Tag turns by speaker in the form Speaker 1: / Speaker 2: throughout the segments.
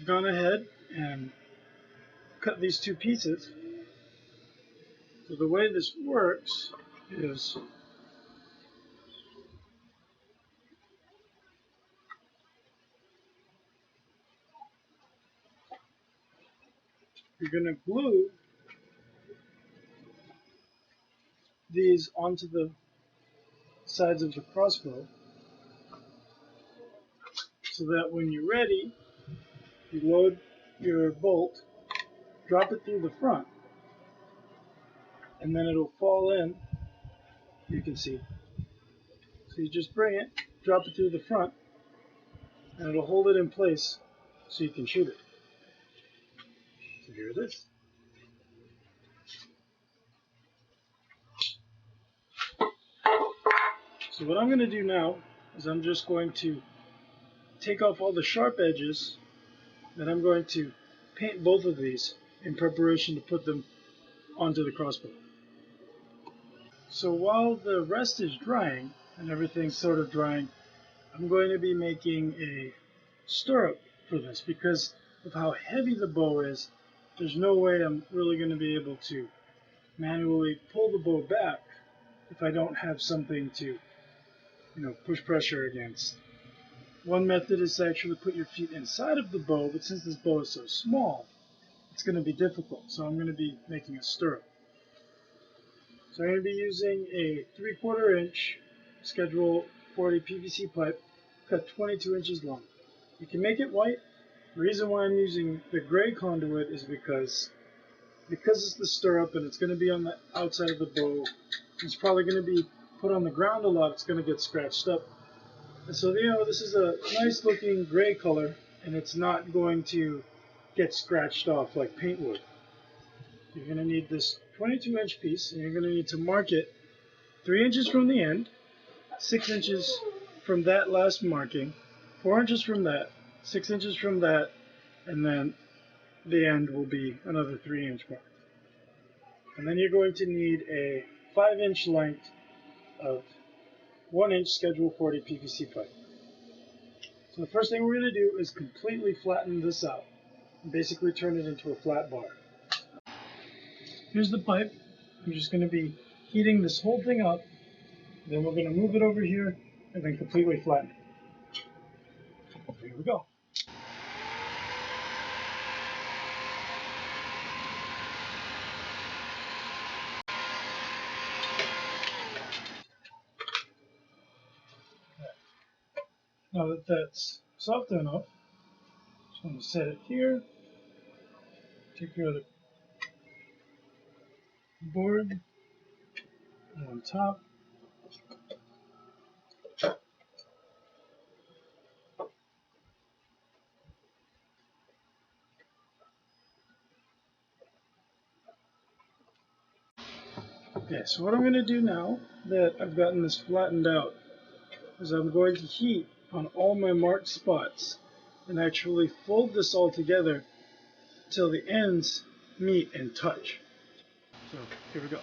Speaker 1: I've gone ahead and cut these two pieces. So the way this works is you're going to glue these onto the sides of the crossbow so that when you're ready, you load your bolt, drop it through the front, and then it'll fall in. You can see. So you just bring it, drop it through the front, and it'll hold it in place so you can shoot it. So here it is. So what I'm going to do now is I'm just going to take off all the sharp edges, and I'm going to paint both of these in preparation to put them onto the crossbow. So while the rest is drying and everything's sort of drying, I'm going to be making a stirrup for this because of how heavy the bow is. There's no way I'm really going to be able to manually pull the bow back if I don't have something to, push pressure against. One method is to actually put your feet inside of the bow, but since this bow is so small, it's going to be difficult. So I'm going to be making a stirrup. So I'm going to be using a 3/4 inch Schedule 40 PVC pipe, cut 22 inches long. You can make it white. The reason why I'm using the gray conduit is because it's the stirrup and it's going to be on the outside of the bow. It's probably going to be put on the ground a lot. It's going to get scratched up. And so, this is a nice looking gray color and it's not going to get scratched off like paint would. You're going to need this 22-inch piece, and you're going to need to mark it 3 inches from the end, 6 inches from that last marking, 4 inches from that, 6 inches from that, and then the end will be another 3-inch mark. And then you're going to need a 5-inch length of 1-inch Schedule 40 PVC pipe. So the first thing we're going to do is completely flatten this out and basically turn it into a flat bar. Here's the pipe. I'm just going to be heating this whole thing up. Then we're going to move it over here and then completely flatten it. Here we go. Now that that's soft enough, just going to set it here. Take care of the board on top. Okay, so what I'm going to do now that I've gotten this flattened out is I'm going to heat on all my marked spots and actually fold this all together till the ends meet and touch. So here we go.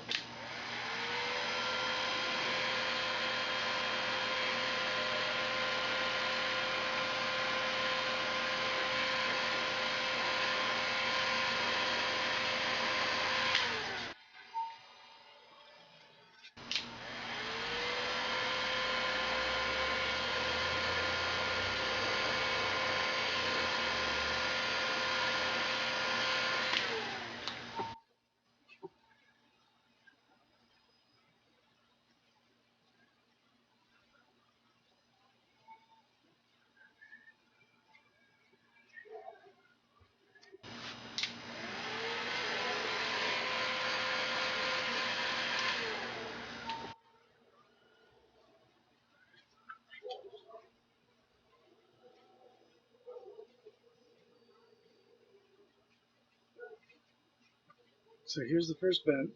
Speaker 1: So here's the first bend.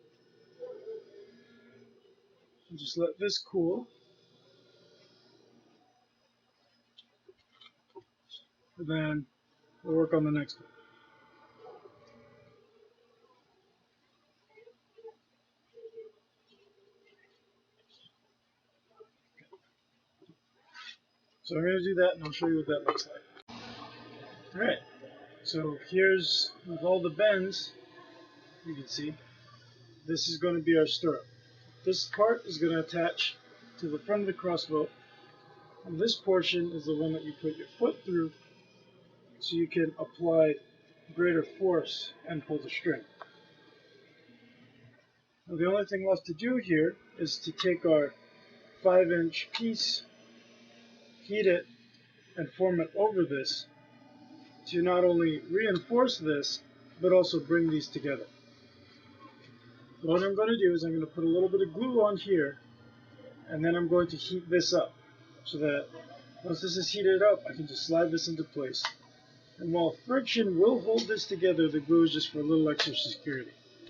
Speaker 1: And just let this cool. And then we'll work on the next one. So I'm going to do that and I'll show you what that looks like. Alright, So here's, with all the bends, you can see, this is going to be our stirrup. This part is going to attach to the front of the crossbow, and this portion is the one that you put your foot through so you can apply greater force and pull the string. Now the only thing left to do here is to take our 5-inch piece, heat it, and form it over this to not only reinforce this, but also bring these together. What I'm going to do is I'm going to put a little bit of glue on here, and then I'm going to heat this up so that once this is heated up, I can just slide this into place. And while friction will hold this together, the glue is just for a little extra security.